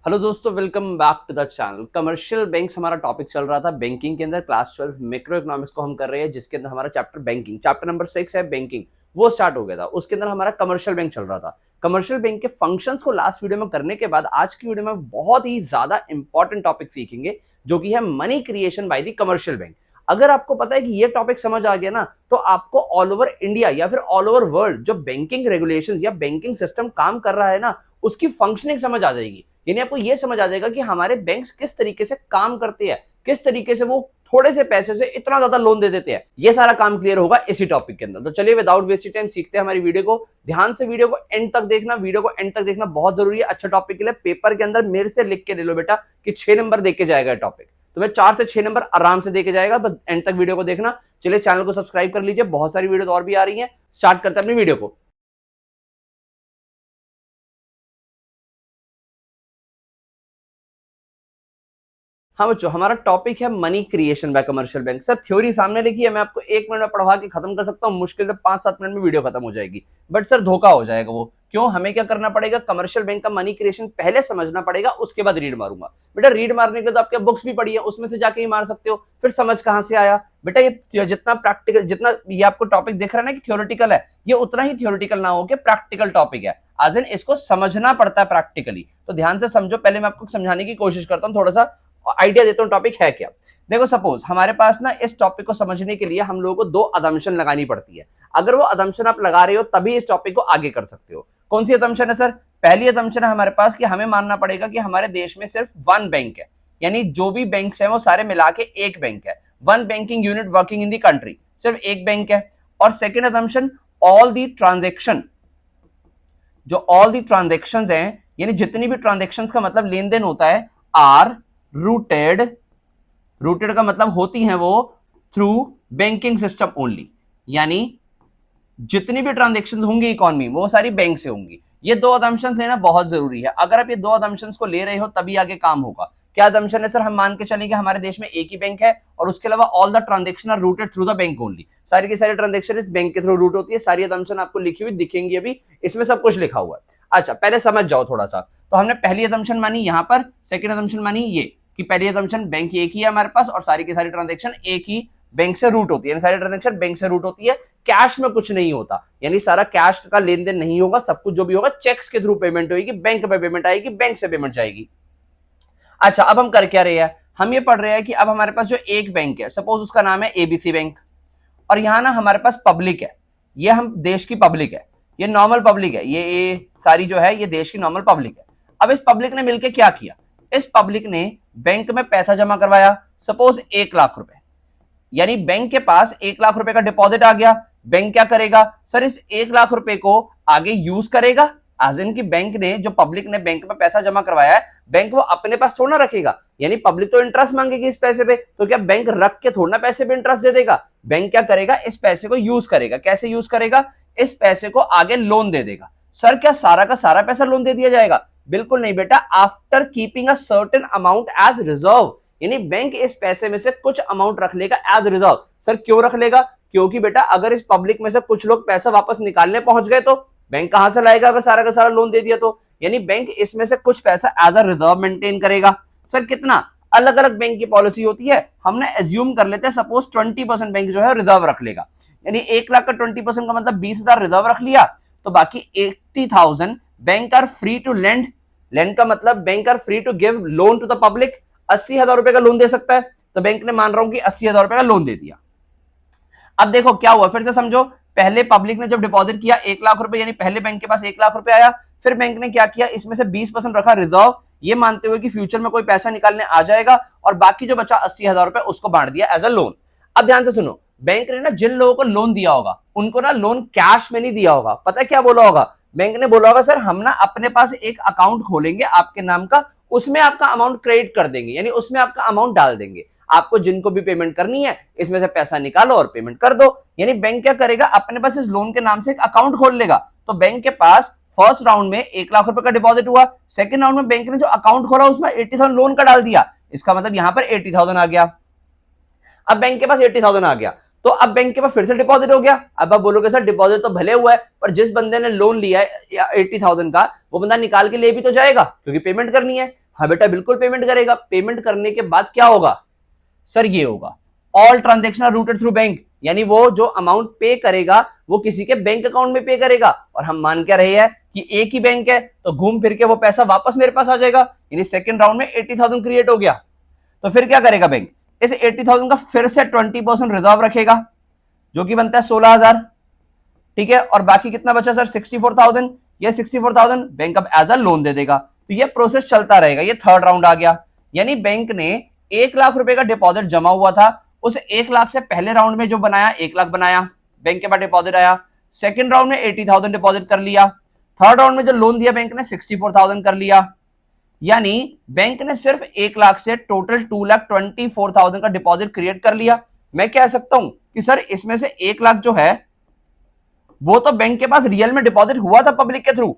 Hello दोस्तों, welcome back to the channel. Commercial banks हमारा topic चल रहा था बैंकिंग के अंदर। क्लास 12 मैक्रो इकोनॉमिक्स को हम कर रहे हैं, जिसके अंदर हमारा चैप्टर बैंकिंग, चैप्टर नंबर 6 है बैंकिंग, वो स्टार्ट हो गया था। उसके अंदर हमारा कमर्शियल बैंक चल रहा था। कमर्शियल बैंक के फंक्शंस को लास्ट वीडियो में करने के बाद आज की वीडियो में बहुत ही ज्यादा इंपॉर्टेंट टॉपिक सीखेंगे, जो कि है money creation by the commercial bank. अगर आपको पता है कि ये टॉपिक समझ आ गया ना, तो आपको ऑल ओवर इंडिया या फिर ऑल ओवर वर्ल्ड जो बैंकिंग रेगुलेशंस या बैंकिंग सिस्टम काम कर रहा है ना, उसकी फंक्शनिंग समझ आ जाएगी। यानी आपको यह समझ आ जाएगा कि हमारे बैंक्स किस तरीके से काम करते हैं, किस तरीके से वो थोड़े से पैसे से इतना ज्यादा लोन दे देते हैं। ये सारा काम क्लियर होगा इसी टॉपिक के अंदर। तो चलिए विदाउट वेस्टिंग टाइम सीखते हैं हमारी वीडियो को। ध्यान से वीडियो को एंड तक देखना, वीडियो को एंड तक देखना बहुत जरूरी है अच्छा टॉपिक के लिए। पेपर के अंदर मेरे से लिख के ले लो बेटा कि 6 नंबर देके जाएगा टॉपिक, तो मैं 4 से 6 नंबर आराम से देके जाएगा, बस एंड तक वीडियो को देखना। चलिए चैनल को सब्सक्राइब कर लीजिए, बहुत सारी वीडियो और भी आ रही है। स्टार्ट करते हैं अपनी वीडियो को। हाँ बच्चों, हमारा टॉपिक है money creation bye commercial bank. Sir theory सामने लिखी है, मैं आपको 1 मिनट में पढ़वा के खत्म कर सकता हूँ, मुश्किल से 5-7 मिनट में वीडियो खत्म हो जाएगी। बट सर धोखा हो जाएगा वो। क्यों? हमें क्या करना पड़ेगा, कमर्शियल बैंक का मनी क्रिएशन पहले समझना पड़ेगा, उसके बाद रीड मारूंगा। बेटा रीड मारने के लिए तो आपके बुक्स भी पढ़ी है, उसमें से जाके ही मार सकते हो। फिर समझ कहां से आया बेटा? ये जितना प्रैक्टिकल, जितना ये आपको टॉपिक दिख रहा है ना कि थ्योरेटिकल है, ये उतना ही थ्योरेटिकल ना हो के प्रैक्टिकल टॉपिक है। आज इसको समझना पड़ता है प्रैक्टिकली। तो ध्यान से समझो, पहले मैं आपको समझाने की कोशिश करता हूँ, थोड़ा सा आइडिया देता हूं टॉपिक है क्या। देखो सपोज हमारे पास ना इस टॉपिक को समझने के लिए हम लोगों को 2 अजम्पशन लगानी पड़ती है। अगर वो अजम्पशन आप लगा रहे हो तभी इस टॉपिक को आगे कर सकते हो। कौन सी अजम्पशन है सर? पहली अजम्पशन है हमारे पास कि हमें मानना पड़ेगा कि हमारे देश में सिर्फ 1 बैंक है, यानी जो भी बैंक्स हैं वो सारे मिला के एक बैंक है। 1 banking unit working in the country, सिर्फ एक बैंक है। और second assumption, all the transaction, जो ऑल दी ट्रांजेक्शंस हैं, यानी जितनी भी ट्रांजेक्शंस का मतलब लेन देन होता है, आर रूटेड, रूटेड का मतलब होती हैं वो थ्रू बैंकिंग सिस्टम ओनली, यानी जितनी भी ट्रांजेक्शन होंगी इकोनॉमी में वो सारी बैंक से होंगी। ये 2 अजम्पशंस लेना बहुत जरूरी है। अगर आप ये 2 अजम्पशंस को ले रहे हो तभी आगे काम होगा। क्या अजम्पशन है सर? हम मान के चलें कि हमारे देश में एक ही बैंक है और उसके अलावा all the transaction are routed through the bank only. सारी की सारी ट्रांजेक्शन इस बैंक के थ्रू रूट होती है। सारी अजम्पशन आपको लिखी हुई दिखेंगी, अभी इसमें सब कुछ लिखा हुआ है। अच्छा पहले समझ जाओ थोड़ा सा। तो हमने पहली अजम्पशन मानी यहां पर, सेकंड अजम्पशन मानी ये कि पहली अजम्पशन बैंक एक ही है हमारे पास और सारी की सारी ट्रांजेक्शन एक ही बैंक से रूट होती है, सारी ट्रांजेक्शन बैंक से रूट होती है। कैश में कुछ नहीं होता, यानी सारा कैश का लेन देन नहीं होगा। सब कुछ जो भी होगा चेक्स के थ्रू पेमेंट होगी, बैंक पे पेमेंट आएगी, बैंक से पेमेंट जाएगी। अच्छा अब हम कर क्या रहे हैं? हम ये पढ़ रहे हैं कि अब हमारे पास जो एक बैंक है, सपोज उसका नाम है एबीसी बैंक, और यहां ना हमारे पास पब्लिक है, ये हम देश की पब्लिक है, ये नॉर्मल पब्लिक है, ये सारी जो है ये देश की नॉर्मल पब्लिक है। अब इस पब्लिक ने मिलकर क्या किया? इस पब्लिक ने बैंक में पैसा जमा करवाया, सपोज 1 लाख रुपए, यानी बैंक के पास 1 लाख रुपए का डिपॉजिट आ गया। बैंक क्या करेगा सर? इस 1 लाख रुपए को आगे यूज करेगा, एज इन की बैंक ने, जो पब्लिक ने बैंक में पैसा जमा करवाया है, बैंक वो अपने पास थोड़ा रखेगा। यानी पब्लिक तो इंटरेस्ट मांगेगी इस पैसे पे, तो क्या बैंक रख के थोड़ा पैसे पे इंटरेस्ट दे देगा? बैंक क्या करेगा? इस पैसे को यूज करेगा। कैसे यूज करेगा? इस पैसे को आगे लोन दे देगा। सर क्या सारा का सारा पैसा लोन दे दिया जाएगा? बिल्कुल नहीं बेटा, after keeping a certain amount as reserve, यानी बैंक इस पैसे में से कुछ अमाउंट रख लेगा एज रिजर्व। सर क्यों रख लेगा? क्योंकि बेटा अगर इस पब्लिक में से कुछ लोग पैसा वापस निकालने पहुंच गए तो बैंक कहां से लाएगा अगर सारा का सारा लोन दे दिया तो? यानी बैंक इसमें से कुछ पैसा एज अ रिजर्व मेंटेन करेगा। सर कितना? अलग अलग बैंक की पॉलिसी होती है, हमने एज्यूम कर लेते हैं सपोज 20% बैंक जो है रिजर्व रख लेगा, यानी 1 लाख का 20% का मतलब 20,000 रिजर्व रख लिया, तो बाकी 80,000 bank are free to lend. Lend का मतलब bank are free to give loan to the public. 80,000 रुपए का लोन दे सकता है, तो बैंक ने मान रहा हूं कि 80,000 रुपए का लोन दे दिया। अब देखो क्या हुआ, फिर से समझो। पहले पब्लिक ने जब डिपॉजिट किया 1 लाख रुपए, यानी पहले बैंक के पास 1 लाख रुपए आया, फिर बैंक ने क्या किया? इसमें से 20% रखा रिजर्व, ये मानते हुए कि फ्यूचर में कोई पैसा निकालने आ जाएगा, और बाकी जो बचा 80,000 रुपए उसको बांट दिया एज अ लोन। अब ध्यान से सुनो, बैंक ने ना जिन लोगों को लोन दिया होगा उनको ना लोन कैश में नहीं दिया होगा। पता है क्या बोला होगा? बैंक ने बोला होगा सर हम ना अपने पास एक अकाउंट खोलेंगे आपके नाम का, उसमें आपका अमाउंट क्रेडिट कर देंगे, यानी उसमें आपका अमाउंट डाल देंगे, आपको जिनको भी पेमेंट करनी है इसमें से पैसा निकालो और पेमेंट कर दो। यानी बैंक क्या करेगा? अपने पास इस लोन के नाम से एक अकाउंट खोल लेगा। तो बैंक के पास फर्स्ट राउंड में 1 लाख रुपए का डिपॉजिट हुआ, सेकंड राउंड में बैंक ने जो अकाउंट खोला उसमें 80,000 लोन का डाल दिया, इसका मतलब यहां पर 80,000 आ गया। अब बैंक के पास 80,000 आ गया, तो अब बैंक के पास फिर से डिपॉजिट हो गया। अब आप बोलोगे सर डिपॉजिट तो भले हुआ है, पर जिस बंदे ने लोन लिया है 80,000 का, वो बंदा निकाल के ले भी तो जाएगा क्योंकि पेमेंट करनी है। हाँ बेटा बिल्कुल पेमेंट करेगा। पेमेंट करने के बाद क्या होगा सर, ये होगा all transaction are routed through bank, यानी वो जो अमाउंट पे करेगा वो किसी के बैंक अकाउंट में पे करेगा। और हम मान क्या रहे हैं कि एक ही बैंक है, तो घूम फिर के वो पैसा वापस मेरे पास आ जाएगा। यानी सेकंड राउंड में 80,000 क्रिएट हो गया। तो फिर क्या करेगा बैंक, इस 80,000 का फिर से 20% रिजर्व रखेगा, जो कि बनता है 16,000। ठीक है, और बाकी कितना बचा सर, 64,000। ये 64,000 बैंक अब एज अ लोन दे देगा। तो ये प्रोसेस चलता रहेगा। ये थर्ड राउंड आ गया। यानी बैंक ने 1,00,000 रुपए का डिपॉजिट जमा हुआ था, उस 1,00,000 से पहले राउंड में जो बनाया 1,00,000 बनाया, बैंक के पास डिपॉजिट आया। सेकंड राउंड में 80,000 डिपॉजिट कर लिया। थर्ड राउंड में जो लोन दिया बैंक ने 64,000 कर लिया। यानी बैंक ने सिर्फ 1,00,000 से टोटल 2,24,000 का डिपॉजिट क्रिएट कर लिया। मैं कह सकता हूं कि सर इसमें से 1,00,000 जो है वो तो बैंक के पास रियल में डिपॉजिट हुआ था पब्लिक के थ्रू,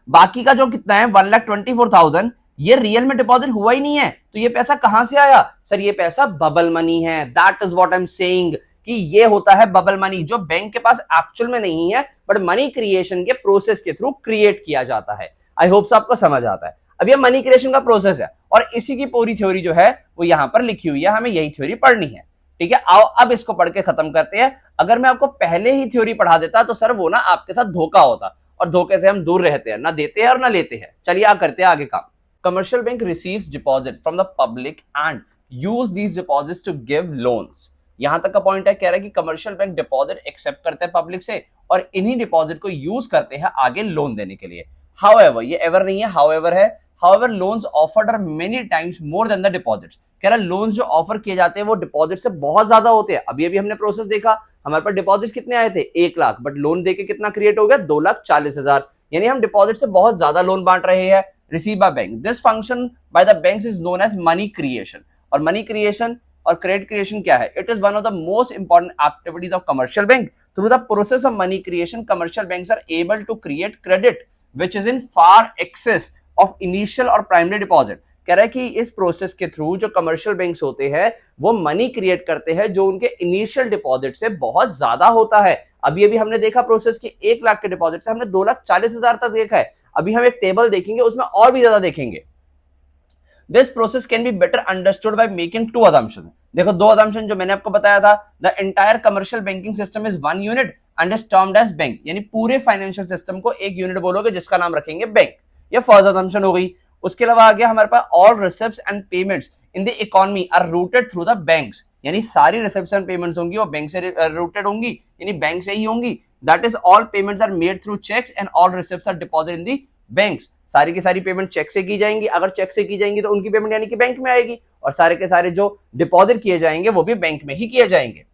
बाकी का जो कितना है 1,24,000 ये रियल में डिपॉजिट हुआ ही नहीं है। तो ये पैसा कहां से आया सर, ये पैसा बबल मनी है। That is what I am saying कि ये होता है बबल मनी, जो बैंक के पास एक्चुअल में नहीं है बट मनी क्रिएशन के प्रोसेस के थ्रू क्रिएट किया जाता है। आई होप से आपको समझ आता है। अब ये मनी क्रिएशन का प्रोसेस है और इसी की पूरी थ्योरी जो है वो यहां पर लिखी हुई है, हमें यही थ्योरी पढ़नी है। ठीक है, आओ अब इसको पढ़ के खत्म करते हैं। अगर मैं आपको पहले ही थ्योरी पढ़ा देता तो सर वो ना आपके साथ धोखा होता, और धोखे से हम दूर रहते हैं, ना देते हैं और ना लेते हैं। चलिए आ करते हैं आगे काम। Commercial bank receives deposit from the public and use these deposits to give loans. यहां तक का पॉइंट है, कह रहा है कि कमर्शियल बैंक डिपॉजिट एक्सेप्ट करते हैं पब्लिक से और इन्हीं डिपॉजिट को यूज करते हैं आगे लोन देने के लिए। हाउएवर, ये एवर नहीं है, हाउएवर है। However loans offered are many times more than the deposits. कह रहा है लोन्स जो ऑफर किए जाते हैं वो डिपॉजिट से बहुत ज्यादा होते हैं। अभी अभी हमने प्रोसेस देखा, हमारे पास डिपॉजिट कितने आए थे 1,00,000, बट लोन देके कितना क्रिएट हो गया 2,40,000। यानी हम डिपॉजिट से बहुत ज्यादा लोन बांट रहे हैं। Receive by bank, this function by the banks is known as money creation. और मनी क्रिएशन और क्रेडिट क्रिएशन क्या है, it is one of the most important activities of commercial bank. Through the process of money creation commercial banks are able to create credit which is in far excess of initial और primary deposit. कह रहा है कि इस process के through जो commercial banks होते हैं वो मनी क्रिएट करते हैं जो उनके इनिशियल डिपॉजिट से बहुत ज्यादा होता है। अभी अभी हमने देखा प्रोसेस की 1,00,000 के डिपॉजिट से हमने 2,40,000 तक देखा है। अभी हम एक टेबल देखेंगे उसमें और भी ज्यादा देखेंगे। This process can be better understood by making two assumption. देखो दो असम्पशन जो मैंने आपको बताया था, the entire commercial banking system is one unit and is termed as bank. यानी पूरे फाइनेंशियल सिस्टम को एक यूनिट बोलोगे जिसका नाम रखेंगे बैंक। ये फर्स्ट असम्पशन हो गई। उसके अलावा आ गया हमारे पास all receipts and payments in the economy are routed through the banks. यानी सारी रिसिप्ट्स एंड पेमेंट्स होंगी वो बैंक से रूटेड होंगी, यानी बैंक से ही होंगी। That is all payments are made through cheques and all receipts are deposit in the banks. सारी की सारी पेमेंट चेक से की जाएंगी। अगर चेक से की जाएंगी तो उनकी पेमेंट यानी कि बैंक में आएगी, और सारे के सारे जो डिपॉजिट किए जाएंगे वो भी बैंक में ही किए जाएंगे।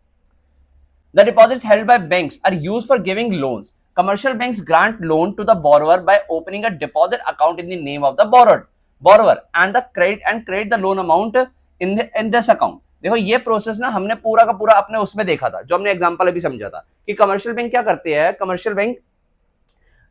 The deposits held by banks are used for giving loans. Commercial banks grant loan to the borrower by opening a deposit account in the name of the borrower and credit the loan amount in this account. देखो ये process ना हमने पूरा का पूरा अपने उसमें देखा था, जो हमने एग्जांपल अभी समझा था कि कमर्शियल बैंक क्या करते हैं। कमर्शियल बैंक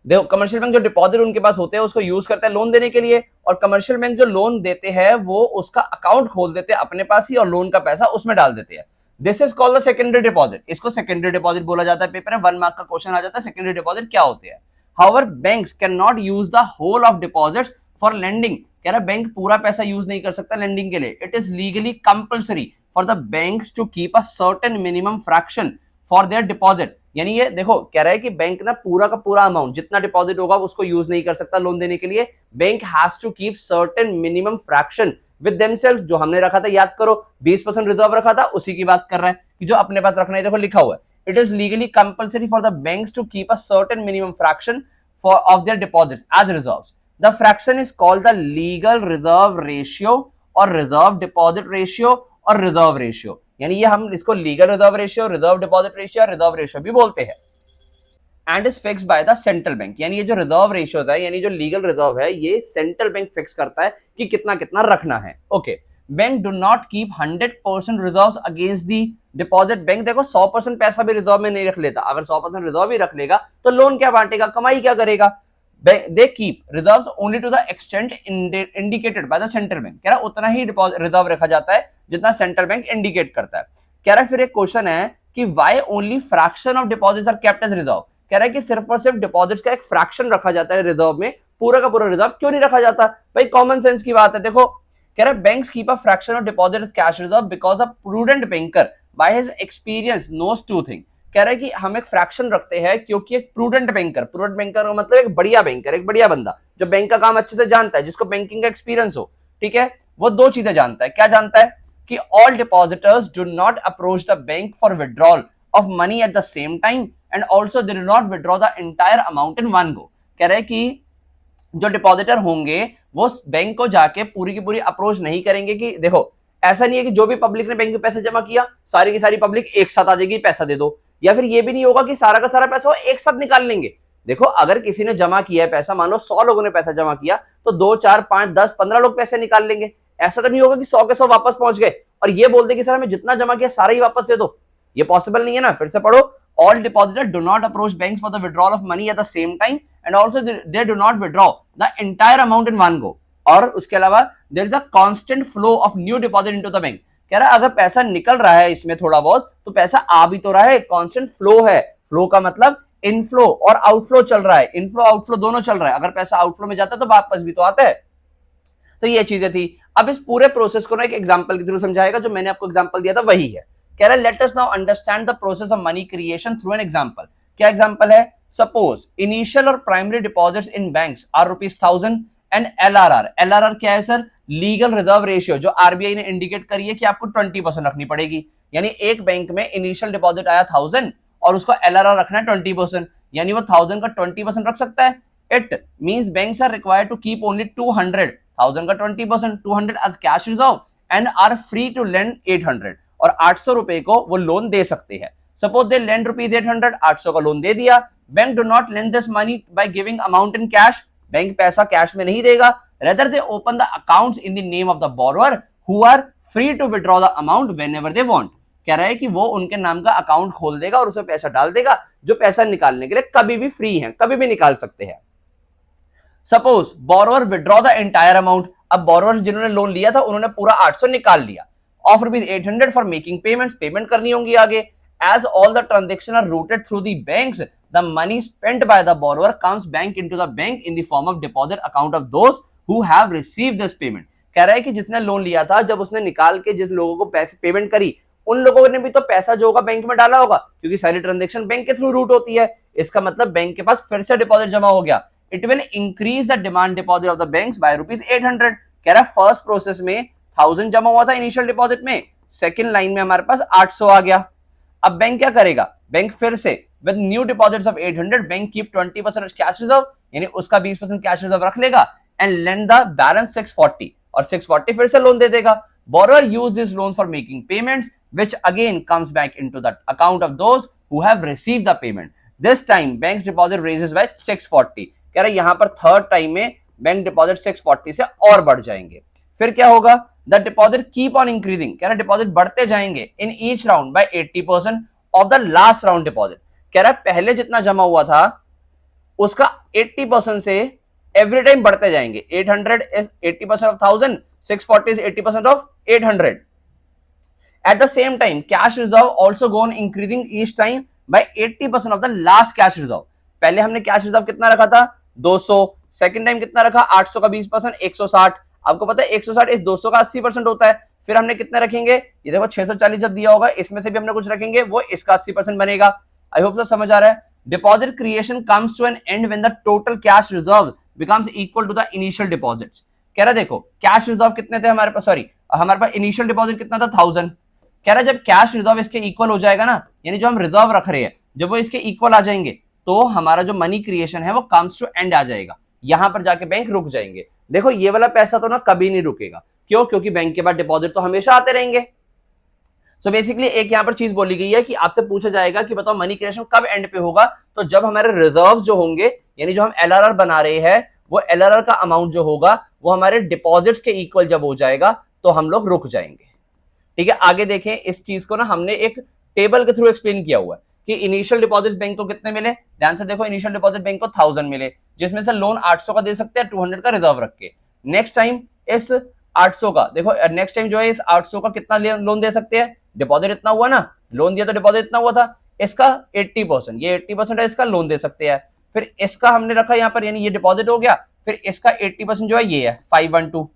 देखो, कमर्शियल बैंक जो डिपॉजिट उनके पास होते हैं उसको यूज करते हैं लोन देने के लिए, और कमर्शियल बैंक जो लोन देते हैं वो उसका अकाउंट खोल देते हैं अपने पास ही और लोन का पैसा उसमें डाल देते हैं। This is called the secondary deposit. इसको सेकेंडरी डिपॉजिट बोला जाता है। पेपर में 1 मार्क का क्वेश्चन आ जाता है सेकेंडरी डिपॉजिट क्या होते हैं। However banks can not use the whole of deposits for lending. कह रहा है बैंक पूरा पैसा यूज नहीं कर सकता लेंडिंग के लिए। It is legally compulsory for the banks to keep a certain minimum fraction for their deposit. यानी ये देखो कह रहा है कि बैंक ना पूरा का पूरा अमाउंट जितना डिपॉजिट होगा उसको यूज नहीं कर सकता लोन देने के लिए। Bank has to keep certain minimum fraction with themselves. जो हमने रखा था याद करो 20% रिजर्व रखा था, उसी की बात कर रहा है कि जो अपने पास रखना है। देखो लिखा हुआ है it is legally compulsory for the banks to keep a certain minimum fraction for of their deposits as reserves. The fraction is called the legal reserve ratio और रिजर्व डिपॉजिट रेशियो और रिजर्व रेशियो। यानी ये हम इसको legal reserve ratio, reserve deposit ratio, reserve ratio भी बोलते हैं। And is fixed by the central bank. यानी ये जो रिजर्व रेशियो है यानी जो लीगल रिजर्व है ये सेंट्रल बैंक फिक्स करता है कि कितना कितना रखना है। Okay, bank do not keep 100% reserves against the deposit. Bank देखो 100% पैसा भी रिजर्व में नहीं रख लेता। अगर 100% रिजर्व ही रख लेगा तो लोन क्या बांटेगा, कमाई क्या करेगा। They keep reserves only to the extent indicated by the central bank. कह रहा उतना ही रिजर्व रखा जाता है जितना सेंट्रल बैंक इंडिकेट करता है। कह रहा फिर एक क्वेश्चन है कि why only fraction of deposits are kept as reserve. कह रहा है कि सिर्फ और सिर्फ डिपॉजिट्स का एक फ्रैक्शन रखा जाता है रिजर्व में, पूरा का पूरा रिजर्व क्यों नहीं रखा जाता? भाई कॉमन सेंस की बात है। देखो कह रहा है banks keep a fraction of deposit cash reserve because a prudent banker by his experience knows two thing. कह रहा है कि हम एक फ्रैक्शन रखते हैं क्योंकि एक प्रूडेंट बैंकर का मतलब एक बढ़िया बैंकर, एक बढ़िया बंदा जो बैंक का काम अच्छे से जानता है, जिसको बैंकिंग का एक्सपीरियंस हो, ठीक है, वो दो चीजें जानता है। क्या जानता है? कि all depositors do not approach the bank for withdrawal of money at the same time and also they do not withdraw the entire amount in one गो। कह रहे हैं कि जो डिपॉजिटर होंगे वो बैंक को जाके पूरी की पूरी अप्रोच नहीं करेंगे। कि देखो ऐसा नहीं है कि जो भी पब्लिक ने बैंक में पैसा जमा किया सारी की सारी पब्लिक एक साथ आ जाएगी पैसा दे दो, या फिर ये भी नहीं होगा कि सारा का सारा पैसा वो एक साथ निकाल लेंगे। देखो अगर किसी ने जमा किया है पैसा, मान लो 100 लोगों ने पैसा जमा किया तो 2 4 5 10 15 लोग पैसे निकाल लेंगे। ऐसा तो नहीं होगा कि 100 के 100 वापस पहुंच गए और ये बोल दे कि सर हमें जितना जमा किया सारा ही वापस दे दो। ये पॉसिबल नहीं है ना। फिर से पढ़ो, all depositor do not approach banks for the withdrawal of money at the same time and also they do not withdraw the entire amount in one go. और उसके अलावा there is a constant flow of new deposit into the bank. कह रहा है अगर पैसा निकल रहा है इसमें थोड़ा बहुत तो पैसा आ भी तो रहा है, कांस्टेंट फ्लो है। फ्लो का मतलब इनफ्लो और आउटफ्लो चल रहा है, इनफ्लो आउटफ्लो दोनों चल रहा है। अगर पैसा आउटफ्लो में जाता है तो वापस भी तो आता है। तो ये चीजें थी। अब इस पूरे प्रोसेस को ना एक एग्जांपल के थ्रू समझाएगा, जो मैंने आपको एग्जांपल दिया था वही है। कह रहा है let us now understand the process of money creation through an example. क्या एग्जांपल है? सपोज इनिशियल और primary deposits in banks are ₹1000 and LRR. LRR क्या है सर? लीगल रिजर्व रेशियो, जो आरबीआई ने इंडिकेट करी है कि आपको 20% रखनी पड़ेगी। यानी एक बैंक में इनिशियल डिपॉजिट आया 1000 और उसको एलआरआर रखना है 20%, यानी वो 1000 का 20% रख सकता है। It means banks are required to keep only 200, 1000 का 20%, 200 as cash reserve and are free to lend 800, और 800 रुपए को वो लोन दे सकते हैं। सपोज दे लेंड ₹800, 800 का लोन दे दिया। Bank do not lend this money by giving amount in cash. Bank पैसा कैश में नहीं देगा, rather they open the accounts in the name of the borrower who are free to withdraw the amount whenever they want. कह रहा है कि वो उनके नाम का अकाउंट खोल देगा और उसमें पैसा डाल देगा, जो पैसा निकालने के लिए कभी भी फ्री है, कभी भी निकाल सकते हैं। Suppose borrower withdraw the entire amount. अब बोरोअर जिन्होंने लोन लिया था उन्होंने पूरा 800 निकाल लिया। Of ₹800 for making payments, payment करनी होंगी आगे। As all the transaction are routed through the banks, the money spent by the borrower comes back into the bank in the form of deposit account of those who have received this payment. कह रहा है कि जिसने loan लिया था, जब उसने निकाल के जिस लोगों को पैसे पेमेंट करी, उन लोगों ने भी तो पैसा जो होगा बैंक में डाला होगा, क्योंकि सारी ट्रांजेक्शन बैंक के थ्रू रूट होती है। इसका मतलब बैंक के पास फिर से डिपॉजिट जमा हो गया। It will increase the demand deposit of the banks by ₹800। कह रहा है फर्स्ट प्रोसेस में 1000 जमा हुआ था इनिशियल डिपॉजिट में, सेकंड लाइन में हमारे पास 800 आ गया। अब बैंक क्या करेगा? बैंक फिर से with new deposits of 800 bank keep 20% cash reserve, यानी उसका 20% कैश रिजर्व रख लेगा एंड लेंड द बैलेंस 640, और 640 फिर से लोन दे देगा। Borrower use this loan for making payments which again comes back into the account of those who have received the payment. This time bank's deposit raises by 640। कह रहा है यहां पर third time में बैंक डिपॉजिट 640 से और बढ़ जाएंगे। फिर क्या होगा? The deposit keep on increasing. कह रहा है डिपॉजिट बढ़ते जाएंगे in each round bye 80% of the last round deposit. कह रहा है पहले जितना जमा हुआ था उसका 80% से एवरी टाइम बढ़ते जाएंगे। 800 is 80% of 1000, 640 is 80% of 800। At the same time, cash reserve also go on increasing each time by 80% of the last cash reserve। पहले हमने कैश रिजर्व कितना रखा था? 200। सेकंड टाइम कितना रखा? 800 का 20%, 160। आपको पता है 160 इस 200 का 80% होता है। फिर हमने कितना रखेंगे? ये देखो 640 जब दिया होगा, इसमें से भी हमने कुछ रखेंगे, वो इसका 80% बनेगा। आई होप सो समझ आ रहा है। Deposit creation comes to an end when the total cash reserve becomes equal to the initial deposits. कह रहा देखो कैश रिजर्व कितने थे हमारे पास, सॉरी हमारे पास इनिशियल डिपॉजिट कितना था? 1000। कह रहा है जब कैश रिजर्व इसके इक्वल हो जाएगा ना, यानी जो हम रिजर्व रख रहे हैं जब वो इसके इक्वल आ जाएंगे तो हमारा जो मनी क्रिएशन है वो कम्स टू एंड आ जाएगा। यहां पर जाके बैंक रुक जाएंगे। देखो ये वाला पैसा तो ना कभी नहीं रुकेगा। क्यों? क्योंकि बैंक के बाद डिपॉजिट तो हमेशा आते रहेंगे। सो बेसिकली एक यहां पर चीज बोली गई है कि आपसे पूछा जाएगा कि बताओ मनी क्रिएशन कब एंड पे होगा? तो जब हमारे रिजर्व जो होंगे, यानी जो हम एलआरआर बना रहे हैं, वो एलआरआर का अमाउंट जो होगा वो हमारे डिपॉजिट्स के इक्वल जब हो जाएगा तो हम लोग रुक जाएंगे। ठीक है, आगे देखें। इस चीज को ना हमने एक टेबल के थ्रू एक्सप्लेन किया हुआ है कि इनिशियल डिपॉजिट बैंक को कितने मिले। ध्यान से देखो, इनिशियल डिपॉजिट बैंक को 1000 मिले, जिसमें से लोन 800 का दे सकते हैं 200 का रिजर्व रख के। नेक्स्ट टाइम इस 800 का देखो, नेक्स्ट टाइम जो है इस 800 का कितना लोन दे सकते हैं? डिपॉजिट इतना हुआ ना, लोन दिया तो डिपॉजिट इतना हुआ था, इसका 80%, ये 80% है, इसका लोन दे सकते हैं। फिर इसका हमने रखा यहाँ पर, यानी ये डिपॉजिट हो गया। फिर इसका 80% जो है ये है 512,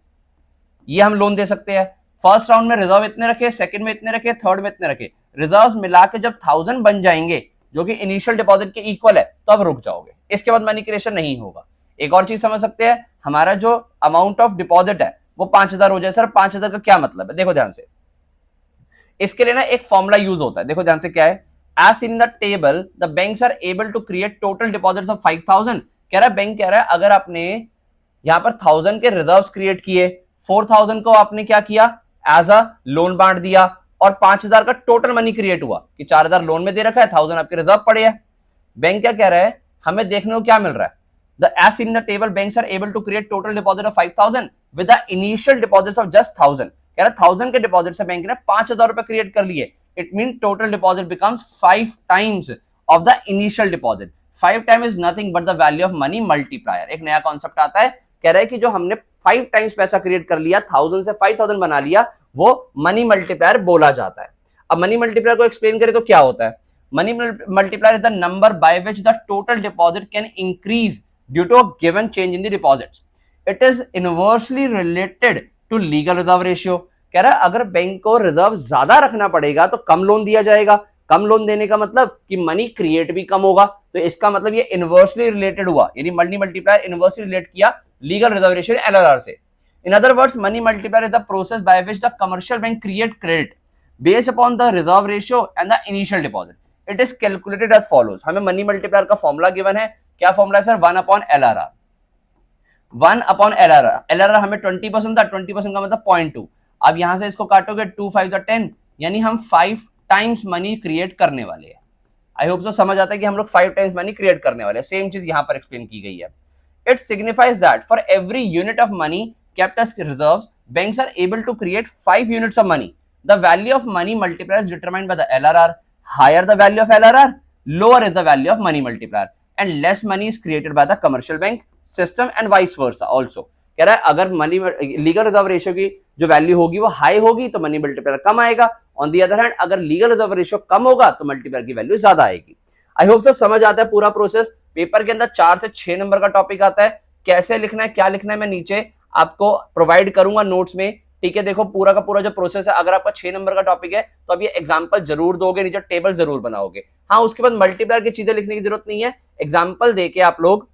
ये हम लोन दे सकते हैं। फर्स्ट राउंड में रिजर्व इतने रखे, सेकंड में इतने रखे, थर्ड में इतने रखे, रिजर्व मिला के जब 1000 बन जाएंगे जो कि इनिशियल डिपॉजिट के इक्वल है तो अब रुक जाओगे, इसके बाद मनी क्रिएशन नहीं होगा। एक और चीज समझ सकते हैं, हमारा जो अमाउंट ऑफ डिपॉजिट है वो 5000 हो जाए। सर 5000 का क्या मतलब है, देखो ध्यान से, इसके लिए ना एक फॉर्मूला यूज होता है, देखो ध्यान से क्या है। As in the table the banks are able to create total deposits of 5000। कह रहा है बैंक कह रहा है अगर आपने यहां पर 1000 के रिजर्व्स क्रिएट किए, 4000 को आपने क्या किया एज अ लोन बांट दिया, और 5000 का टोटल मनी क्रिएट हुआ कि 4000 लोन में दे रखा है, 1000 आपके रिजर्व पड़े हैं। बैंक क्या कह रहा है, हमें देखने को क्या मिल रहा है, the as in the table banks are able to create total deposit of 5000 with the initial deposits of just 1000। कह रहा है 1000 के डिपॉजिट से बैंक ने 5000 रुपए क्रिएट कर लिए। It mean total deposit becomes 5 times of the initial deposit. 5 time is nothing but the value of money multiplier. एक नया कॉन्सेप्ट आता है, कह रहा है कि जो हमने 5 टाइम्स पैसा क्रिएट कर लिया, 1000 से 5000 बना लिया, वो मनी मल्टीप्लायर बोला जाता है। अब मनी मल्टीप्लायर को एक्सप्लेन करें तो क्या होता है, money multiplier is the number by which the total deposit can increase due to a given change in the deposits. It is inversely related to legal reserve ratio. कह रहा है अगर बैंक को रिजर्व ज्यादा रखना पड़ेगा तो कम लोन दिया जाएगा। कम लोन देने का मतलब कि मनी क्रिएट भी कम होगा, तो इसका मतलब ये इनवर्सली रिलेटेड हुआ, यानी मनी मल्टीप्लायर इनवर्सली रिलेट किया लीगल रिजर्व रेशियो एलआरआर से। In other words, money multiplier is the process by which the commercial bank create credit based upon the reserve ratio and the initial deposit. It is calculated as follows. हमें money multiplier का formula given है, क्या formula है sir, 1 upon LRR। 1 upon LRR, LRR हमें 20% था, 20% का मतलब 0.2। अब यहां से इसको काटोगे 2 5 10, यानी हम 5 टाइम्स मनी क्रिएट करने वाले हैं। आई होप सो समझ आता है कि हम लोग 5 टाइम्स मनी क्रिएट करने वाले हैं। सेम चीज यहां पर एक्सप्लेन की गई है। It signifies that for every unit of money kept as reserves, banks are able to create 5 units of money. The value of money multiplier is determined by the LRR. Higher the value of LRR, lower is the value of money multiplier, and less money is created by the commercial bank system and vice versa also. कह रहा है अगर money legal reserve ratio की जो value होगी वो high होगी तो मनी मल्टीप्लायर कम आएगा। ऑन दी अदर हैंड अगर लीगल रिजर्व रेशियो कम होगा तो मल्टीप्लायर की वैल्यू ज्यादा आएगी। आई होप सर समझ आता है पूरा प्रोसेस। पेपर के अंदर 4 से 6 नंबर का टॉपिक आता है, कैसे लिखना है क्या लिखना है मैं नीचे आपको प्रोवाइड करूंगा नोट्स में, ठीक है। देखो पूरा का पूरा जो प्रोसेस है, अगर आपका 6 नंबर का टॉपिक है तो अब ये एग्जांपल जरूर दोगे, नीचे टेबल जरूर बनाओगे। हाँ उसके बाद मल्टीप्लायर की चीजें लिखने की जरूरत नहीं है, एग्जांपल देके आप लोग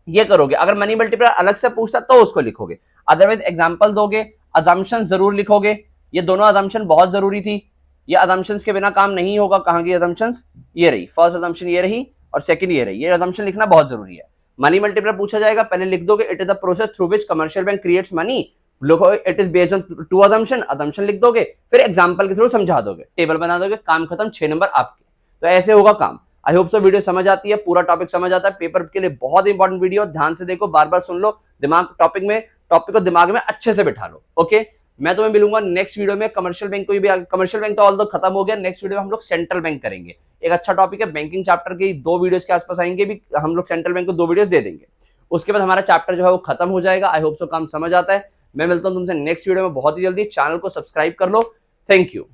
ये करोगे। अगर मनी मल्टीप्लायर अलग से पूछता तो उसको लिखोगे, अदरवाइज एग्जांपल दोगे, अजम्पशन जरूर लिखोगे। ये दोनों अजम्पशन बहुत जरूरी थी, ये अजम्पशंस के बिना काम नहीं होगा। कहां की अजम्पशंस, ये रही फर्स्ट अजम्पशन, ये रही और सेकंड ये रही। ये अजम्पशन लिखना बहुत जरूरी है। मनी मल्टीप्लायर पूछा जाएगा, पहले लिख दोगे it is the process through which commercial bank creates money, it is based on 2 assumption, assumption लिख दोगे, फिर एग्जांपल के थ्रू समझा दोगे, टेबल बना दोगे, काम खत्म, 6 नंबर आपके। तो ऐसे होगा काम। आई होप सो वीडियो समझ आती है, पूरा टॉपिक समझ आता है। पेपर के लिए बहुत इंपॉर्टेंट वीडियो, ध्यान से देखो, बार बार सुन लो, दिमाग टॉपिक को दिमाग में अच्छे से बिठा लो। ओके, मैं तुम्हें मिलूंगा नेक्स्ट वीडियो में। कमर्शियल बैंक को भी, कमर्शियल बैंक तो ऑल दो खत्म हो गया, नेक्स्ट वीडियो में हम लोग सेंट्रल बैंक करेंगे। एक अच्छा टॉपिक है, बैंकिंग चैप्टर के 2 वीडियोस के आसपास आएंगे, भी हम लोग सेंट्रल बैंक को 2 वीडियोस दे देंगे। उसके बाद हमारा चैप्टर जो है वो खत्म हो जाएगा। आई होप सो काम समझ आता है। मैं मिलता हूं तुमसे नेक्स्ट वीडियो में बहुत ही जल्दी। चैनल को सब्सक्राइब कर लो। Thank you.